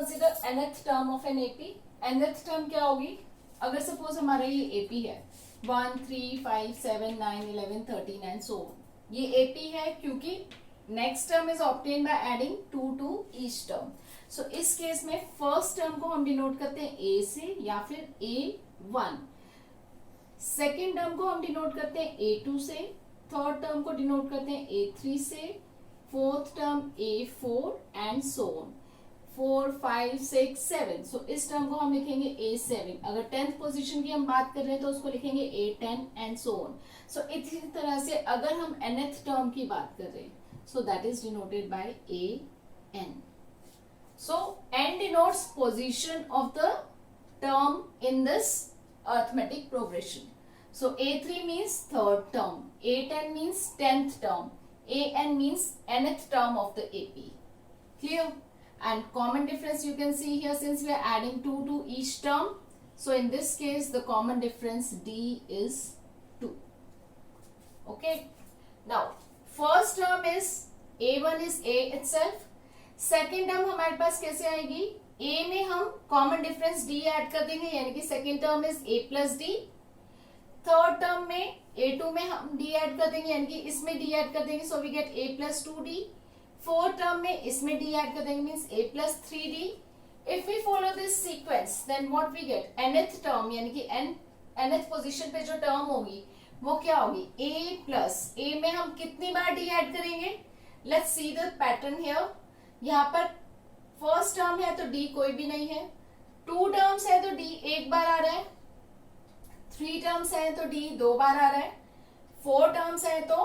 consider nth term of an AP. nth term क्या होगी? अगर सपोज हमारा ये AP है 1, 3, 5, 7, 9, 11, 13 and so on. ये AP है क्योंकि next term is obtained by adding 2 to each term. So इस केस में फर्स्ट टर्म को हम डिनोट करते हैं A से या फिर A1. सेकेंड टर्म को हम डिनोट करते हैं A2 से. थर्ड टर्म को डिनोट करते हैं A3 से. Fourth term A4 and so on. 4, 5, 6, 7. सो इस टर्म को हम लिखेंगे A7. अगर 10th पोजीशन की हम बात कर रहे हैं तो उसको लिखेंगे A10 एंड सो ऑन. सो इसी तरह से अगर हम nth टर्म की बात कर रहे हैं so that is denoted by AN. So N denotes position of the term in this arithmetic progression. So A3 means third term, A10 means 10th term, AN means nth term of the AP. Clear? And common difference you can see here since we are adding 2 to each term. So in this case the common difference D is 2. Okay. Now first term is A1 is A itself. Second term हमारे पास कैसे आएगी? A में हम common difference D add कर देंगे यानी कि second term is A plus D. Third term में A2 में हम D ऐड कर देंगे यानी कि इसमें D ऐड कर देंगे so we get A plus 2D. Fourth term में इसमें D ऐड कर देंगे means A plus 3D. If we follow this sequence then what we get nth term यानी कि nth पोजीशन पे जो टर्म होगी वो क्या होगी? A plus A में हम कितनी बार D ऐड करेंगे? Let's see the pattern here. यहाँ पर फर्स्ट टर्म है तो D कोई भी नहीं है. 2 टर्म्स है तो D एक बार आ रहा है. 3 टर्म्स है तो D 2 बार आ रहा है. 4 टर्म्स है तो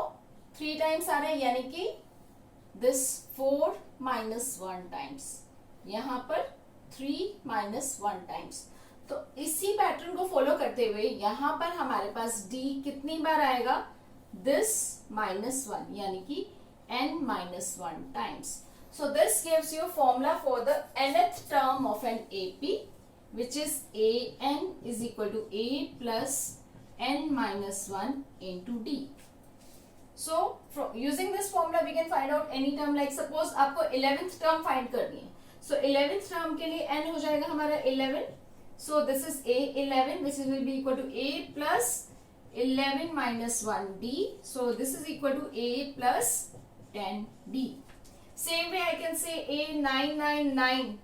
3 टाइम्स आ रहा है यानी कि दिस 4 minus 1 टाइम्स. यहाँ पर 3 minus 1 टाइम्स. तो इसी पैटर्न को फॉलो करते हुए यहाँ पर हमारे पास D कितनी बार आएगा? दिस -1 यानी कि N minus 1 times. So this gives you formula for the nth term of an AP, which is AN is equal to A plus N minus 1 into D. So from using this formula we can find out any term. Like suppose आपको 11th term find करनी है. So 11th term के लिए N हो जाएगा हमारा 11. So this is A11 which will be equal to A plus 11 minus 1D. So this is equal to A plus 10D. Same way I can say A999,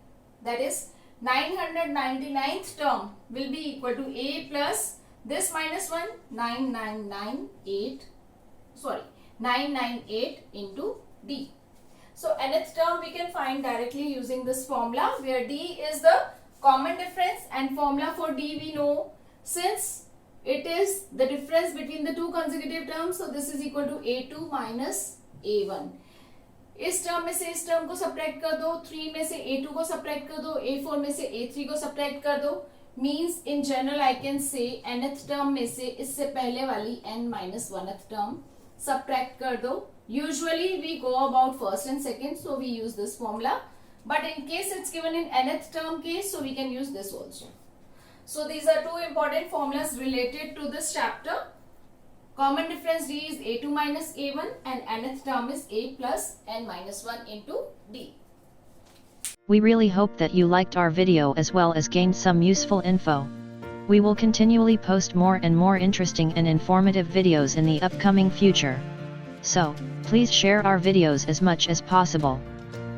that is 999th term will be equal to A plus this minus 1 9998 into D. So nth term we can find directly using this formula where D is the common difference and formula for D we know since it is the difference between the two consecutive terms. So this is equal to A2 minus A1. इस term में से इस term को subtract कर दो. 3 में से A2 को सब्ट्रैक्ट कर दो. A4 में से A3 को सब्ट्रैक्ट कर दो. Means in general I can say nth term में से इससे पहले वाली n minus 1th term subtract कर दो. Usually we go about first and second so we use this formula. But in case it's given in nth term case so we can use this also. So these are 2 important formulas related to this chapter. Common difference D is A2 minus A1 and nth term is A plus N minus 1 into D. We really hope that you liked our video as well as gained some useful info. We will continually post more and more interesting and informative videos in the upcoming future. So, please share our videos as much as possible.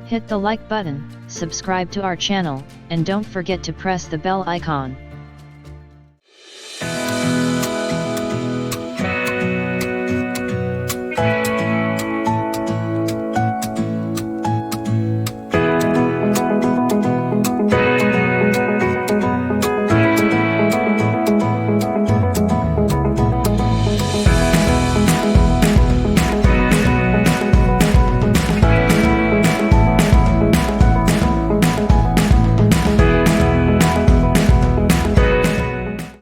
Hit the like button, subscribe to our channel, and don't forget to press the bell icon.